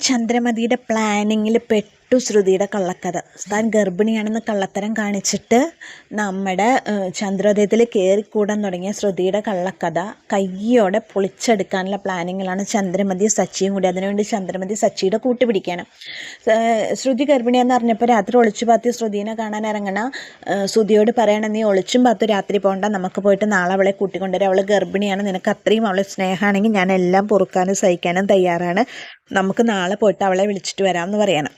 ചന്ദ്രമതിയുടെ പ്ലാനിങ്ങിൽ പെട്ടു ശ്രുതിയുടെ കള്ളക്കഥ. താൻ ഗർഭിണിയാണെന്ന് കള്ളത്തരം കാണിച്ചിട്ട് നമ്മുടെ ചന്ദ്രോദയത്തിൽ കയറിക്കൂടാൻ തുടങ്ങിയ ശ്രുതിയുടെ കള്ളക്കഥ കയ്യോടെ പൊളിച്ചെടുക്കാനുള്ള പ്ലാനിങ്ങിലാണ് ചന്ദ്രമതി സച്ചിയും കൂടി. അതിനുവേണ്ടി ചന്ദ്രമതി സച്ചിയുടെ കൂട്ടുപിടിക്കുകയാണ്. ശ്രുതി ഗർഭിണിയാണെന്ന് അറിഞ്ഞപ്പോൾ രാത്രി ഒളിച്ചു പാത്തി ശ്രുതിനെ കാണാൻ ഇറങ്ങണ ശ്രുതിയോട് പറയണം, നീ ഒളിച്ചും പാത്തു രാത്രി പോകണ്ട, നമുക്ക് പോയിട്ട് നാളെ അവളെ കൂട്ടിക്കൊണ്ടുവരാം, അവൾ ഗർഭിണിയാണ്, നിനക്ക് അത്രയും അവളെ സ്നേഹമാണെങ്കിൽ ഞാൻ എല്ലാം പൊറുക്കാനും സഹിക്കാനും തയ്യാറാണ്, നമുക്ക് നാളെ പോയിട്ട് അവളെ വിളിച്ചിട്ട് വരാമെന്ന് പറയണം.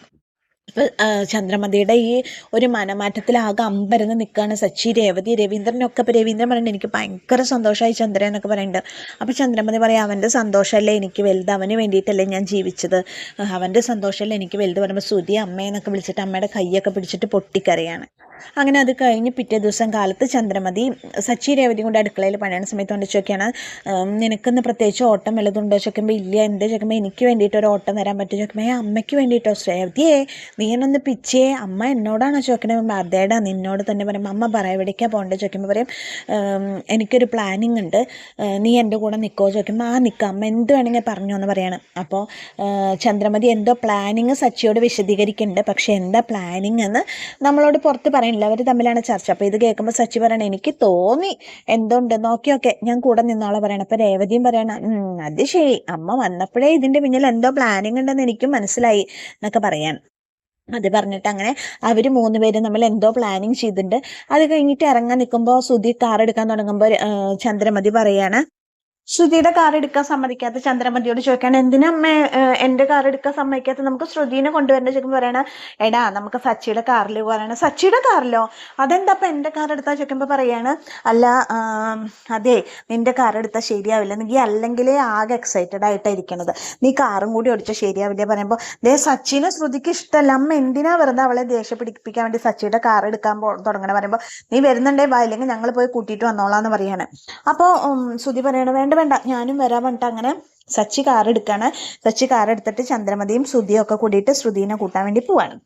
ഇപ്പോൾ ചന്ദ്രമതിയുടെ ഈ ഒരു മനമാറ്റത്തിലാകെ അമ്പരന്ന് നിൽക്കുകയാണ് സച്ചി, രേവതി, രവീന്ദ്രനൊക്കെ. ഇപ്പോൾ രവീന്ദ്രൻ പറയുന്നുണ്ട് എനിക്ക് ഭയങ്കര സന്തോഷമായി ചന്ദ്രൻ എന്നൊക്കെ പറയുന്നുണ്ട്. അപ്പോൾ ചന്ദ്രമതി പറയാം, അവൻ്റെ സന്തോഷമല്ലേ എനിക്ക് വലുത്, അവന് വേണ്ടിയിട്ടല്ലേ ഞാൻ ജീവിച്ചത്, അവൻ്റെ സന്തോഷമല്ലേ എനിക്ക് വലുത് പറയുമ്പോൾ ശ്രുതി അമ്മയെന്നൊക്കെ വിളിച്ചിട്ട് അമ്മയുടെ കൈയൊക്കെ പിടിച്ചിട്ട് പൊട്ടിക്കരയാണ്. അങ്ങനെ അത് കഴിഞ്ഞ് പിറ്റേ ദിവസം കാലത്ത് ചന്ദ്രമതി സച്ചി രേവതി കൊണ്ട് അടുക്കളയിൽ പണിയുന്ന സമയത്ത് കൊണ്ട് ചോദിക്കുകയാണ്, നിനക്കൊന്ന് പ്രത്യേകിച്ച് ഓട്ടം വല്ലതുണ്ടോ ചോദിക്കുമ്പോൾ ഇല്ല, എൻ്റെ ചോദിക്കുമ്പോൾ എനിക്ക് വേണ്ടിയിട്ട് ഒരു ഓട്ടം തരാൻ പറ്റും ചോദിക്കുമ്പോൾ അമ്മയ്ക്ക് വേണ്ടിയിട്ടോ, രേവതിയെ നീ എന്നൊന്ന് പിച്ചേ, അമ്മ എന്നോടാണോ ചോദിക്കണത്, അതേടാ നിന്നോട് തന്നെ പറയുമ്പോൾ അമ്മ പറയാം എവിടേക്കാണ് പോകേണ്ടത് ചോദിക്കുമ്പോൾ പറയും എനിക്കൊരു പ്ലാനിങ് ഉണ്ട്, നീ എൻ്റെ കൂടെ നിൽക്കുമോ ചോദിക്കുമ്പോൾ നിൽക്കാം അമ്മ എന്ത് വേണമെങ്കിൽ പറഞ്ഞോ എന്ന് പറയാണ്. അപ്പോൾ ചന്ദ്രമതി എന്തോ പ്ലാനിങ് സച്ചിയോട് വിശദീകരിക്കുന്നുണ്ട്, പക്ഷേ എന്താ പ്ലാനിങ് എന്ന് നമ്മളോട് പുറത്ത് പറയണില്ല, അവർ തമ്മിലാണ് ചർച്ച. അപ്പോൾ ഇത് കേൾക്കുമ്പോൾ സച്ചി പറയണം എനിക്ക് തോന്നി എന്തുണ്ട് നോക്കിയൊക്കെ ഞാൻ കൂടെ നിന്നോളെ പറയണം. അപ്പോൾ രേവതിയും പറയണം അത് ശരി, അമ്മ വന്നപ്പോഴേ ഇതിൻ്റെ പിന്നിൽ എന്തോ പ്ലാനിങ് ഉണ്ടെന്ന് എനിക്കും മനസ്സിലായി എന്നൊക്കെ പറയാൻ. അത് പറഞ്ഞിട്ട് അങ്ങനെ അവർ 3 പേരും നമ്മൾ എന്തോ പ്ലാനിങ് ചെയ്തിട്ടുണ്ട്. അത് കഴിഞ്ഞിട്ട് ഇറങ്ങാൻ നിൽക്കുമ്പോൾ സുധി കാർ എടുക്കാൻ തുടങ്ങുമ്പോൾ ചന്ദ്രമതി പറയാണ്, ശ്രുതിയുടെ കാർ എടുക്കാൻ സമ്മതിക്കാത്ത ചന്ദ്രമതിയോട് ചോദിക്കാണ്, എന്തിനാ അമ്മ എൻ്റെ കാർ എടുക്കാൻ സമ്മതിക്കാത്ത, നമുക്ക് ശ്രുതിനെ കൊണ്ടുവരേണ്ട ചോദിക്കുമ്പോൾ പറയണ, എടാ നമുക്ക് സച്ചിയുടെ കാറിൽ പോകാനാണ്. സച്ചിയുടെ കാറിലോ, അതെന്താ അപ്പം എൻ്റെ കാർ എടുത്താൽ ചോദിക്കുമ്പോൾ പറയാണ്, അല്ല അതെ നിൻ്റെ കാർ എടുത്താൽ ശരിയാവില്ല, നീ അല്ലെങ്കിലേ ആകെ എക്സൈറ്റഡ് ആയിട്ടായിരിക്കണത്, നീ കാറും കൂടി ഓടിച്ചാൽ ശരിയാവില്ല പറയുമ്പോൾ സച്ചിനെ ശ്രുതിക്ക് ഇഷ്ടമല്ല, അമ്മ എന്തിനാ വെറുതെ അവളെ ദേഷ്യം പിടിപ്പിക്കാൻ വേണ്ടി സച്ചിയുടെ കാർ എടുക്കാൻ തുടങ്ങണം പറയുമ്പോൾ നീ വരുന്നുണ്ടേ വാ, ഇല്ലെങ്കിൽ ഞങ്ങൾ പോയി കൂട്ടിയിട്ട് വന്നോളാന്ന് പറയാണ്. അപ്പോൾ ശ്രുതി പറയണ വേണ്ട ഞാനും വരാൻ പറഞ്ഞിട്ട് അങ്ങനെ സച്ചി കാർ എടുക്കാണ്. സച്ചി കാർ എടുത്തിട്ട് ചന്ദ്രമതിയും ശ്രുതിയും ഒക്കെ കൂടിയിട്ട് ശ്രുതിനെ കൂട്ടാൻ വേണ്ടി പോവാണ്.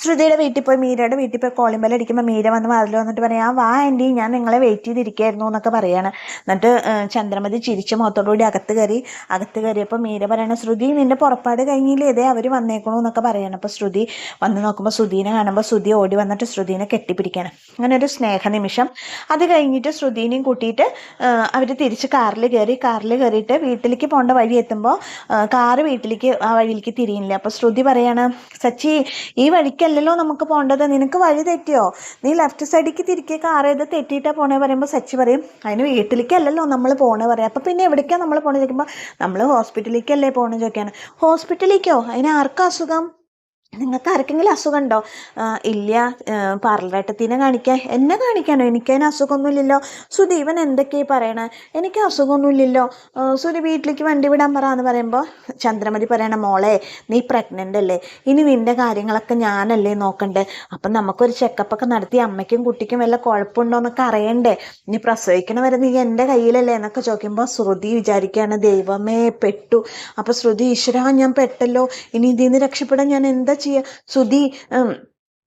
ശ്രുതിയുടെ വീട്ടിൽ പോയി മീരയുടെ വീട്ടിൽ പോയി കോളിംഗ് ബെൽ അടിക്കുമ്പോൾ മീര വന്ന് വാതിൽ വന്നിട്ട് പറയാം, വാ ആൻറ്റി ഞാൻ നിങ്ങളെ വെയിറ്റ് ചെയ്തിരിക്കുകയായിരുന്നു എന്നൊക്കെ പറയാണ്. എന്നിട്ട് ചന്ദ്രമതി ചിരിച്ച മുഖത്തോടുകൂടി അകത്ത് കയറിയപ്പോൾ മീര പറയണ, ശ്രുതി നിന്റെ പുറപ്പാട് കഴിഞ്ഞില്ലേ, ഇതേ അവർ വന്നേക്കണു എന്നൊക്കെ പറയണം. അപ്പോൾ ശ്രുതി വന്ന് നോക്കുമ്പോൾ ശ്രുതിനെ കാണുമ്പോൾ ശ്രുതി ഓടി വന്നിട്ട് ശ്രുതിനെ കെട്ടിപ്പിടിക്കണം. അങ്ങനെ ഒരു സ്നേഹനിമിഷം. അത് കഴിഞ്ഞിട്ട് ശ്രുതിനെയും കൂട്ടിയിട്ട് അവർ തിരിച്ച് കാറിൽ കയറിയിട്ട് വീട്ടിലേക്ക് പോകേണ്ട വഴി എത്തുമ്പോൾ കാറ് ആ വഴിയിലേക്ക് തിരിയില്ല. അപ്പോൾ ശ്രുതി പറയാണ്, സച്ചി ഈ വഴിക്കല്ലല്ലോ നമുക്ക് പോകേണ്ടത്, നിനക്ക് വഴി തെറ്റിയോ, നീ ലെഫ്റ്റ് സൈഡിലേക്ക് തിരികെ കാർ ചെയ്ത് തെറ്റിയിട്ടാണ് പോണേ പറയുമ്പോൾ സച്ചി പറയും, അതിന് വീട്ടിലേക്കല്ലല്ലോ നമ്മൾ പോണേ പറയാം, അപ്പോൾ പിന്നെ എവിടേക്കാണ് നമ്മൾ പോകണമെന്ന് ചോദിക്കുമ്പോൾ നമ്മൾ ഹോസ്പിറ്റലിലേക്കല്ലേ പോകണമെന്ന് ചോദിക്കാണ്. ഹോസ്പിറ്റലിലേക്കോ, അതിന് ആർക്കും അസുഖം, നിങ്ങൾക്ക് ആർക്കെങ്കിലും അസുഖം ഉണ്ടോ? ഇല്ല, പാർലറേട്ടത്തിനെ കാണിക്കാൻ. എന്നെ കാണിക്കാനോ, എനിക്കതിന് അസുഖമൊന്നുമില്ലല്ലോ. സുധി ഇവൻ എന്തൊക്കെയായി പറയണേ, എനിക്ക് അസുഖമൊന്നുമില്ലല്ലോ, സുധി വീട്ടിലേക്ക് വണ്ടി വിടാൻ പറയാന്ന് പറയുമ്പോൾ ചന്ദ്രമതി പറയണ, മോളെ നീ പ്രഗ്നൻ്റ് അല്ലേ, ഇനി നിൻ്റെ കാര്യങ്ങളൊക്കെ ഞാനല്ലേ നോക്കണ്ടേ, അപ്പം നമുക്കൊരു ചെക്കപ്പൊക്കെ നടത്തി അമ്മയ്ക്കും കുട്ടിക്കും വല്ല കുഴപ്പമുണ്ടോ എന്നൊക്കെ അറിയണ്ടേ, ഇനി പ്രസവിക്കണ വരെ നീ എൻ്റെ കയ്യിലല്ലേ എന്നൊക്കെ ചോദിക്കുമ്പോൾ ശ്രുതി വിചാരിക്കുകയാണ്, ദൈവമേ പെട്ടു. അപ്പോൾ ശ്രുതി, ഈശ്വരാ ഞാൻ പെട്ടല്ലോ, ഇനി ഇതിൽ നിന്ന് രക്ഷപ്പെടാൻ ഞാൻ എന്താ ചെയ്യുക, ശ്രുതി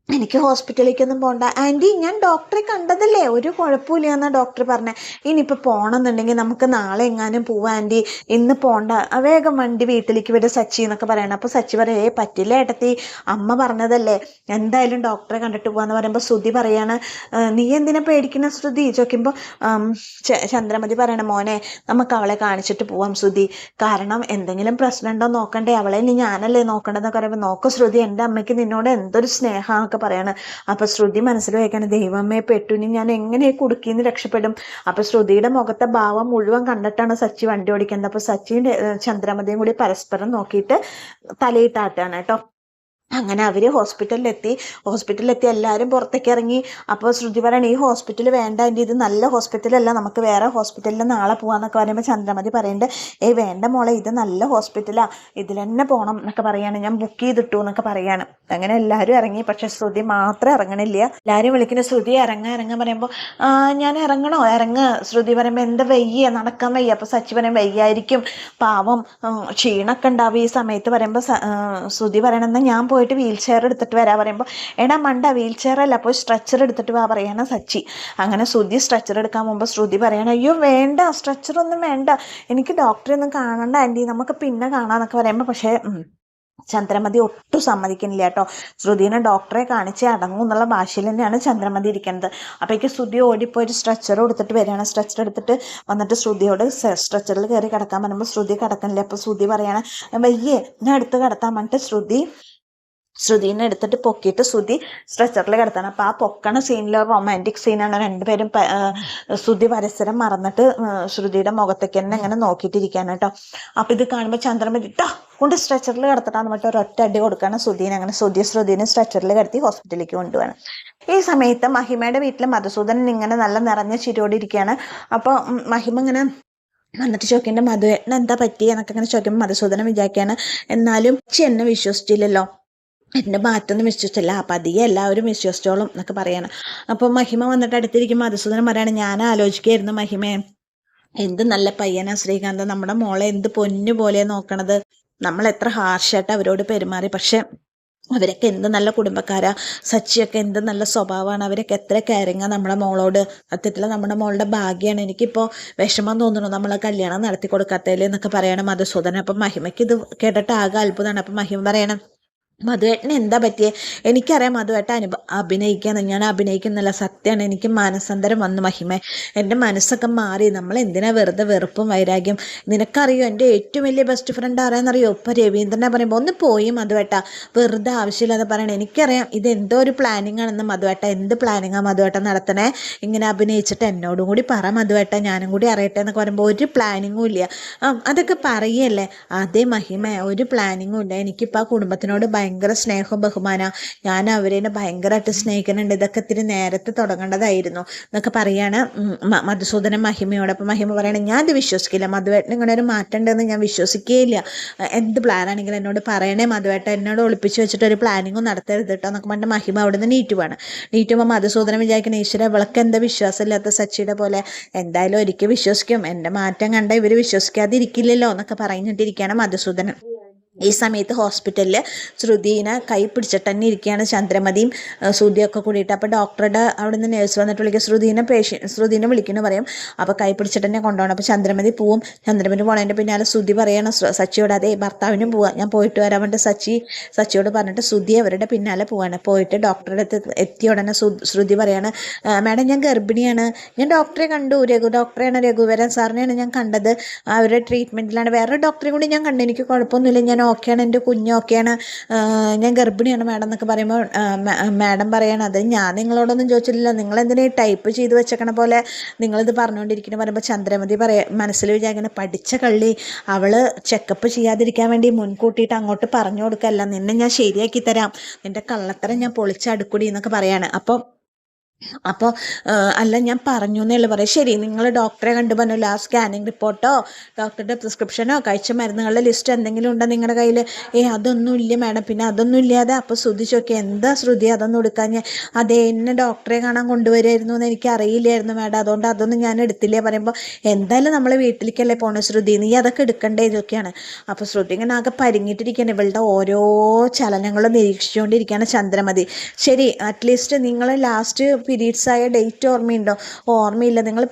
എനിക്ക് ഹോസ്പിറ്റലിലേക്കൊന്നും പോകണ്ട ആൻറ്റി, ഞാൻ ഡോക്ടറെ കണ്ടതല്ലേ, ഒരു കുഴപ്പമില്ല എന്നാണ് ഡോക്ടർ പറഞ്ഞത്, ഇനിയിപ്പോൾ പോകണമെന്നുണ്ടെങ്കിൽ നമുക്ക് നാളെ എങ്ങാനും പോവാം ആൻറ്റി, ഇന്ന് പോകണ്ട, വേഗം വണ്ടി വീട്ടിലേക്ക് വിട് സച്ചി എന്നൊക്കെ പറയണം. അപ്പോൾ സച്ചി പറയേ പറ്റില്ല ഏട്ടത്തി, അമ്മ പറഞ്ഞതല്ലേ, എന്തായാലും ഡോക്ടറെ കണ്ടിട്ട് പോകാന്ന് പറയുമ്പോൾ ശ്രുതി പറയാണ്, നീ എന്തിനാ പേടിക്കുന്ന ശ്രുതി ചോദിക്കുമ്പോൾ ചന്ദ്രമതി പറയണ, മോനെ നമുക്ക് അവളെ കാണിച്ചിട്ട് പോവാം ശ്രുതി, കാരണം എന്തെങ്കിലും പ്രശ്നം ഉണ്ടോ നോക്കണ്ടേ, അവളെ ഇനി ഞാനല്ലേ നോക്കണ്ടെന്നൊക്കെ പറയുമ്പോൾ, നോക്ക് ശ്രുതി എൻ്റെ അമ്മയ്ക്ക് നിന്നോട് എന്തൊരു സ്നേഹം പറയാണ്. അപ്പൊ ശ്രുതി മനസ്സിൽ വയ്ക്കാണ്, ദൈവമേ പെട്ടുനി ഞാൻ എങ്ങനെ കുടുക്കിന്ന് രക്ഷപ്പെടും. അപ്പൊ ശ്രുതിയുടെ മുഖത്തെ ഭാവം മുഴുവൻ കണ്ടിട്ടാണ് സച്ചി വണ്ടി ഓടിക്കുന്നത്. അപ്പൊ സച്ചിയും ചന്ദ്രമതിയും കൂടി പരസ്പരം നോക്കിയിട്ട് തലയിട്ടാട്ടാണ് കേട്ടോ. അങ്ങനെ അവർ ഹോസ്പിറ്റലിലെത്തി എല്ലാവരും പുറത്തേക്ക് ഇറങ്ങി. അപ്പോൾ ശ്രുതി പറയണം, ഈ ഹോസ്പിറ്റൽ വേണ്ട ആൻറ്റി, ഇത് നല്ല ഹോസ്പിറ്റലല്ല, നമുക്ക് വേറെ ഹോസ്പിറ്റലിൽ നാളെ പോകാമെന്നൊക്കെ പറയുമ്പോൾ ചന്ദ്രമതി പറയുന്നുണ്ട്, വേണ്ട മോളെ ഇത് നല്ല ഹോസ്പിറ്റലാണ്, ഇതിൽ തന്നെ പോകണം എന്നൊക്കെ പറയാണ്, ഞാൻ ബുക്ക് ചെയ്തിട്ടു എന്നൊക്കെ പറയാണ്. അങ്ങനെ എല്ലാവരും ഇറങ്ങി, പക്ഷെ ശ്രുതി മാത്രം ഇറങ്ങണില്ല. എല്ലാവരും വിളിക്കുന്ന ശ്രുതി ഇറങ്ങാൻ പറയുമ്പോൾ ഞാൻ ഇറങ്ങണോ, ശ്രുതി പറയുമ്പോൾ എന്താ വയ്യ, നടക്കാൻ വയ്യ. അപ്പോൾ സച്ചി പറയും വയ്യായിരിക്കും, പാവം ക്ഷീണമൊക്കെ ഉണ്ടാവും ഈ സമയത്ത് പറയുമ്പോൾ ശ്രുതി പറയണമെന്ന് ഞാൻ പോയിട്ട് വീൽ ചെയർ എടുത്തിട്ട് വരാൻ പറയുമ്പോൾ, എടാ മണ്ട വീൽ ചെയർ അല്ല, പോയി സ്ട്രെച്ചർ എടുത്തിട്ട് വാ പറയണ സച്ചി. അങ്ങനെ ശ്രുതി സ്ട്രെച്ചർ എടുക്കാൻ പോകുമ്പോൾ ശ്രുതി പറയണം, അയ്യോ വേണ്ട സ്ട്രെച്ചറൊന്നും വേണ്ട, എനിക്ക് ഡോക്ടറെ ഒന്നും കാണണ്ട ആൻറ്റി, നമുക്ക് പിന്നെ കാണാമെന്നൊക്കെ പറയുമ്പോൾ പക്ഷേ ചന്ദ്രമതി ഒട്ടും സമ്മതിക്കുന്നില്ല കേട്ടോ. ശ്രുതിനെ ഡോക്ടറെ കാണിച്ച് അടങ്ങും എന്നുള്ള ഭാഷയിൽ തന്നെയാണ് ചന്ദ്രമതി ഇരിക്കുന്നത്. അപ്പോഴേക്ക് ശ്രുതി ഓടിപ്പോയിട്ട് സ്ട്രെച്ചർ എടുത്തിട്ട് വരികയാണ്. സ്ട്രെച്ചർ എടുത്തിട്ട് വന്നിട്ട് ശ്രുതിയോട് സ്ട്രെച്ചറിൽ കയറി കിടക്കാൻ പറയുമ്പോൾ ശ്രുതി കിടക്കണില്ല. അപ്പോൾ ശ്രുതി പറയാണ് വയ്യേ ഞാൻ എടുത്ത് കിടത്താൻ പറഞ്ഞിട്ട് ശ്രുതിനെ എടുത്തിട്ട് പൊക്കിയിട്ട് ശ്രുതി സ്ട്രെച്ചറിൽ കിടത്താണ്. അപ്പോൾ ആ പൊക്കണ സീനിൽ റൊമാൻറ്റിക് സീനാണ്. രണ്ടുപേരും ശ്രുതി പരസ്പരം മറന്നിട്ട് ശ്രുതിയുടെ മുഖത്തേക്ക് തന്നെ ഇങ്ങനെ നോക്കിയിട്ടിരിക്കുകയാണ് കേട്ടോ. അപ്പോൾ ഇത് കാണുമ്പോൾ ചന്ദ്രമതി ഇട്ടോ കൊണ്ട് സ്ട്രെച്ചറിൽ കിടത്തട്ടാന്ന് പറഞ്ഞിട്ട് ഒരൊറ്റ അടി കൊടുക്കുകയാണ് ശ്രുതിനെ. അങ്ങനെ ശ്രുതിനെ സ്ട്രെച്ചറിൽ കിടത്തി ഹോസ്പിറ്റലിലേക്ക് കൊണ്ടുപോകണം. ഈ സമയത്ത് മഹിമയുടെ വീട്ടിൽ മധുസൂദനൻ ഇങ്ങനെ നല്ല നിറഞ്ഞ ചിരിയോടെ ഇരിക്കുകയാണ്. അപ്പോൾ മഹിമ ഇങ്ങനെ വന്നിട്ട് ചോദിക്കേണ്ട മധുവേട്ടന് എന്താ പറ്റി എന്നൊക്കെ ഇങ്ങനെ ചോദിക്കുമ്പോൾ മധുസൂദനൻ വിചാരിക്കുകയാണ് എന്നാലും എന്നെ വിശ്വസിച്ചില്ലല്ലോ, എൻ്റെ മാറ്റൊന്നും വിശ്വസിച്ചില്ല, അപ്പം അധികം എല്ലാവരും വിശ്വസിച്ചോളും എന്നൊക്കെ പറയാണ്. അപ്പോൾ മഹിമ വന്നിട്ട് അടുത്തിരിക്കുമ്പോൾ മധുസൂദനൻ പറയാണ് ഞാൻ ആലോചിക്കുകയായിരുന്നു മഹിമയെ, എന്ത് നല്ല പയ്യനാ ശ്രീകാന്ത്, നമ്മുടെ മോളെ എന്ത് പൊന്നു പോലെ നോക്കണത്, നമ്മൾ എത്ര ഹാർഷായിട്ട് അവരോട് പെരുമാറി, പക്ഷെ അവരൊക്കെ എന്ത് നല്ല കുടുംബക്കാരാ, സച്ചിയൊക്കെ എന്ത് നല്ല സ്വഭാവമാണ്, അവരൊക്കെ എത്ര കെയറിങ്ങാ നമ്മുടെ മോളോട്, സത്യത്തിൽ നമ്മുടെ മോളുടെ ഭാഗ്യമാണ്, എനിക്കിപ്പോൾ വിഷമം തോന്നുന്നു നമ്മളെ കല്യാണം നടത്തി കൊടുക്കാത്തതിൽ എന്നൊക്കെ പറയണം മധുസൂദനൻ. അപ്പം മഹിമയ്ക്ക് ഇത് കേട്ടിട്ട് ആകെ അത്ഭുതമാണ്. അപ്പം മഹിമ പറയണം മധുവേട്ടന് എന്താ പറ്റിയേ, എനിക്കറിയാം മധുവേട്ടൻ അഭിനയിക്കാന്ന്, ഞാൻ അഭിനയിക്കുന്നില്ല, സത്യമാണ് എനിക്ക് മാനസാന്തരം വന്നു മഹിമേ, എൻ്റെ മനസ്സൊക്കെ മാറി, നമ്മൾ എന്തിനാ വെറുതെ വെറുപ്പും വൈരാഗ്യം, നിനക്കറിയോ എൻ്റെ ഏറ്റവും വലിയ ബെസ്റ്റ് ഫ്രണ്ട് ആരാന്നറിയോ, ഇപ്പം രവീന്ദ്രനെ പറയുമ്പോൾ ഒന്ന് പോയി മധുവേട്ട, വെറുതെ ആവശ്യമില്ലാതെ പറയണേ, എനിക്കറിയാം ഇത് എന്തോ ഒരു പ്ലാനിങ് ആണെന്ന് മധുവേട്ട, എന്ത് പ്ലാനിങ്ങാണ് മധുവേട്ട നടത്തണേ, ഇങ്ങനെ അഭിനയിച്ചിട്ട് എന്നോടും കൂടി പറ മധുവേട്ട, ഞാനും കൂടി അറിയട്ടെ എന്നൊക്കെ പറയുമ്പോൾ ഒരു പ്ലാനിങ്ങും ഇല്ല, അതൊക്കെ പറയല്ലേ, അതേ മഹിമ ഒരു പ്ലാനിങ്ങും ഇല്ല, എനിക്കിപ്പോൾ ആ കുടുംബത്തിനോട് ഭയങ്കര സ്നേഹവും ബഹുമാന, ഞാൻ അവരെ ഭയങ്കരമായിട്ട് സ്നേഹിക്കുന്നുണ്ട്, ഇതൊക്കെ ഇത്തിരി നേരത്തെ തുടങ്ങേണ്ടതായിരുന്നു എന്നൊക്കെ പറയാണ് മധുസൂദനൻ മഹിമയോട്. അപ്പം മഹിമ പറയണേ ഞാൻ ഇത് വിശ്വസിക്കില്ല, മധുവേട്ടൻ ഇങ്ങനെ ഒരു മാറ്റം ഉണ്ടെന്ന് ഞാൻ വിശ്വസിക്കുകയില്ല, എന്ത് പ്ലാനാണെങ്കിലും എന്നോട് പറയണേ മധുവേട്ടൻ, എന്നോട് ഒളിപ്പിച്ച് വെച്ചിട്ട് ഒരു പ്ലാനിങ്ങും നടത്തരുത് കേട്ടോ എന്നൊക്കെ പറഞ്ഞിട്ട് മഹിമ അവിടെ നിന്ന് നീറ്റുവാണ്. നീറ്റുമ്പോൾ മധുസൂദനൻ വിചാരിക്കണം ഈശ്വര ഇവൾക്ക് എന്താ വിശ്വാസമില്ലാത്ത സച്ചിയുടെ പോലെ, എന്തായാലും ഒരിക്കൽ വിശ്വസിക്കും, എൻ്റെ മാറ്റം കണ്ട ഇവർ വിശ്വസിക്കാതിരിക്കില്ലല്ലോ എന്നൊക്കെ പറഞ്ഞിട്ടിരിക്കുകയാണ് മധുസൂദനൻ. ഈ സമയത്ത് ഹോസ്പിറ്റലിൽ ശ്രുതിനെ കൈ പിടിച്ചിട്ട് തന്നെ ഇരിക്കുകയാണ് ചന്ദ്രമതിയും ശ്രുതിയൊക്കെ കൂടിയിട്ട്. അപ്പോൾ ഡോക്ടറുടെ അവിടെ നിന്ന് നേഴ്സ് വന്നിട്ട് വിളിക്കുക, ശ്രുതിനെ വിളിക്കുന്നു പറയും. അപ്പോൾ കൈ പിടിച്ചിട്ട് തന്നെ കൊണ്ടുപോകണം. അപ്പോൾ ചന്ദ്രമതി പോവും. ചന്ദ്രമതി പോണതിൻ്റെ പിന്നാലെ ശ്രുതി പറയണം സച്ചിയോട്, അതേ ഭർത്താവിനും പോവാം, ഞാൻ പോയിട്ട് വരാൻ വേണ്ടിയിട്ട് സച്ചിയോട് പറഞ്ഞിട്ട് ശ്രുതി അവരുടെ പിന്നാലെ പോവാണ്. പോയിട്ട് ഡോക്ടറുടെ അടുത്ത് എത്തിയ ഉടനെ ശ്രുതി പറയാണ് മാഡം ഞാൻ ഗർഭിണിയാണ്, ഞാൻ ഡോക്ടറെ കണ്ടു, ഡോക്ടറെയാണ് രഘുവരൻ സാറിനെയാണ് ഞാൻ കണ്ടത്, അവരുടെ ട്രീറ്റ്മെൻറ്റിലാണ്, വേറെ ഡോക്ടറെ കൂടി ഞാൻ കണ്ടു, എനിക്ക് കുഴപ്പമൊന്നുമില്ല, ഞാൻ ഓക്കെയാണ്, എൻ്റെ കുഞ്ഞൊക്കെയാണ്, ഞാൻ ഗർഭിണിയാണ് മാഡം എന്നൊക്കെ പറയുമ്പോൾ മാഡം പറയണം അത് ഞാൻ നിങ്ങളോടൊന്നും ചോദിച്ചിട്ടില്ല, നിങ്ങളെന്തിനാ ടൈപ്പ് ചെയ്ത് വെച്ചേക്കണ പോലെ നിങ്ങളിത് പറഞ്ഞുകൊണ്ടിരിക്കുന്നു പറയുമ്പോൾ ചന്ദ്രമതി മനസ്സിൽ വിചാരിക്കുന്ന പഠിച്ച കള്ളി, അവൾ ചെക്കപ്പ് ചെയ്യാതിരിക്കാൻ വേണ്ടി മുൻകൂട്ടിയിട്ട് അങ്ങോട്ട് പറഞ്ഞു കൊടുക്കല്ല, നിന്നെ ഞാൻ ശരിയാക്കി തരാം, നിൻ്റെ കള്ളത്തരം ഞാൻ പൊളിച്ചടുക്കൂടി എന്നൊക്കെ പറയാണ്. അപ്പോൾ അല്ല ഞാൻ പറഞ്ഞു എന്നല്ലേ പറയും, ശരി നിങ്ങൾ ഡോക്ടറെ കണ്ടു പറഞ്ഞല്ലോ, ആ സ്കാനിങ് റിപ്പോർട്ടോ ഡോക്ടറുടെ പ്രിസ്ക്രിപ്ഷനോ കഴിച്ച മരുന്നുകളുടെ ലിസ്റ്റ് എന്തെങ്കിലും ഉണ്ടോ നിങ്ങളുടെ കയ്യിൽ, അതൊന്നും ഇല്ല മാഡം, പിന്നെ അതൊന്നും ഇല്ലാതെ. അപ്പോൾ ശ്രുതി ചോദിക്കുക എന്താ ശ്രുതി അതൊന്നും എടുക്കാൻ, അതേ എന്നെ ഡോക്ടറെ കാണാൻ കൊണ്ടുവരുമായിരുന്നു എന്ന് എനിക്ക് അറിയില്ലായിരുന്നു മാഡം, അതുകൊണ്ട് അതൊന്നും ഞാൻ എടുത്തില്ലേ പറയുമ്പോൾ എന്തായാലും നമ്മൾ വീട്ടിലേക്കല്ലേ പോണേ ശ്രുതി, നീ അതൊക്കെ എടുക്കണ്ടേ ഇതൊക്കെയാണ്. അപ്പോൾ ശ്രുതി ഇങ്ങനെ ആകെ പരിങ്ങിട്ടിരിക്കുകയാണ്, ഇവളുടെ ഓരോ ചലനങ്ങളും നിരീക്ഷിച്ചുകൊണ്ടിരിക്കുകയാണ് ചന്ദ്രമതി. ശരി അറ്റ്ലീസ്റ്റ് നിങ്ങൾ ലാസ്റ്റ് പീരീഡ്സ് ആയ ഡേറ്റ് ഓർമ്മയുണ്ടോ, ഓർമ്മയില്ല, നിങ്ങൾ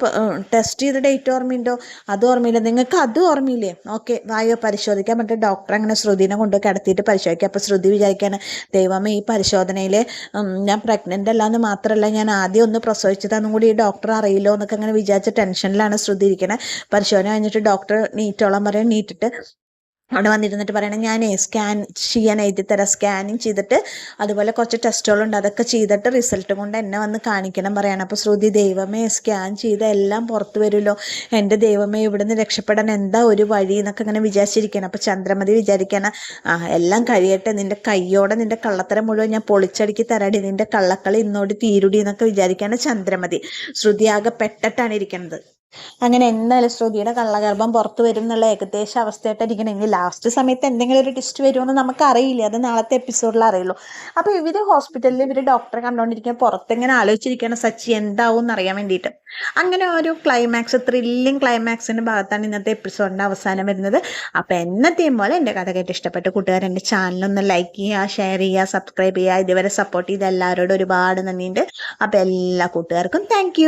ടെസ്റ്റ് ചെയ്ത ഡേറ്റ് ഓർമ്മയുണ്ടോ, അത് ഓർമ്മയില്ല, നിങ്ങൾക്ക് അത് ഓർമ്മയില്ലേ, ഓക്കെ വായോ പരിശോധിക്കാൻ പറ്റും. ഡോക്ടർ അങ്ങനെ ശ്രുതിനെ കൊണ്ട് കിടത്തിയിട്ട് പരിശോധിക്കുക. അപ്പോൾ ശ്രുതി വിചാരിക്കുകയാണ് ദൈവമേ ഈ പരിശോധനയിൽ ഞാൻ പ്രഗ്നൻ്റ് അല്ലാന്ന് മാത്രമല്ല ഞാൻ ആദ്യം ഒന്ന് പ്രസവിച്ചതാന്നും കൂടി ഈ ഡോക്ടർ അറിയില്ലോ എന്നൊക്കെ അങ്ങനെ വിചാരിച്ച ടെൻഷനിലാണ് ശ്രുതി ഇരിക്കുന്നത്. പരിശോധന കഴിഞ്ഞിട്ട് ഡോക്ടർ നീറ്റോളം പറയാൻ നീറ്റിട്ട് അവിടെ വന്നിരുന്നിട്ട് പറയണം ഞാൻ സ്കാൻ ചെയ്യാൻ എഴുതി തരാം, സ്കാനിങ് ചെയ്തിട്ട് അതുപോലെ കുറച്ച് ടെസ്റ്റുകളുണ്ട് അതൊക്കെ ചെയ്തിട്ട് റിസൾട്ട് കൊണ്ട് എന്നെ വന്ന് കാണിക്കണം പറയണം. അപ്പോൾ ശ്രുതി ദൈവമേ സ്കാൻ ചെയ്ത എല്ലാം പുറത്ത് വരുമല്ലോ, എൻ്റെ ദൈവമേ ഇവിടുന്ന് രക്ഷപ്പെടാൻ എന്താ ഒരു വഴി എന്നൊക്കെ ഇങ്ങനെ വിചാരിച്ചിരിക്കണം. അപ്പോൾ ചന്ദ്രമതി വിചാരിക്കണം എല്ലാം കഴിയട്ടെ, നിൻ്റെ കയ്യോടെ നിൻ്റെ കള്ളത്തരം മുഴുവൻ ഞാൻ പൊളിച്ചടുക്കി തരാടി, നിൻ്റെ കള്ളക്കളി ഇന്നോട് തീരുടി എന്നൊക്കെ വിചാരിക്കാണ് ചന്ദ്രമതി. ശ്രുതി ആകെ പെട്ടിട്ടാണ് ഇരിക്കുന്നത്. അങ്ങനെ എന്തായാലും ശ്രുതിയുടെ കള്ളഗർഭം പുറത്ത് വരും എന്നുള്ള ഏകദേശ അവസ്ഥയായിട്ടിരിക്കണമെങ്കിൽ ലാസ്റ്റ് സമയത്ത് എന്തെങ്കിലും ഒരു ടിസ്റ്റ് വരുമെന്ന് നമുക്ക് അറിയില്ല, അത് നാളത്തെ എപ്പിസോഡിൽ അറിയുള്ളൂ. അപ്പോൾ ഇവർ ഹോസ്പിറ്റലിൽ ഇവർ ഡോക്ടറെ കണ്ടുകൊണ്ടിരിക്കുക, പുറത്തെങ്ങനെ ആലോചിച്ചിരിക്കുകയാണ് സച്ചി എന്താവും എന്നറിയാൻ വേണ്ടിയിട്ട്. അങ്ങനെ ഒരു ക്ലൈമാക്സ്, ത്രില്ലിങ് ക്ലൈമാക്സിൻ്റെ ഭാഗത്താണ് ഇന്നത്തെ എപ്പിസോഡിൻ്റെ അവസാനം വരുന്നത്. അപ്പോൾ എന്നത്തെയും പോലെ എൻ്റെ കഥ കേട്ട് ഇഷ്ടപ്പെട്ട കൂട്ടുകാർ എൻ്റെ ചാനലൊന്ന് ലൈക്ക് ചെയ്യുക, ഷെയർ ചെയ്യുക, സബ്സ്ക്രൈബ് ചെയ്യുക. ഇതുവരെ സപ്പോർട്ട് ചെയ്ത എല്ലാവരോടും ഒരുപാട് നന്ദിയുണ്ട്. അപ്പോൾ എല്ലാ കൂട്ടുകാർക്കും താങ്ക്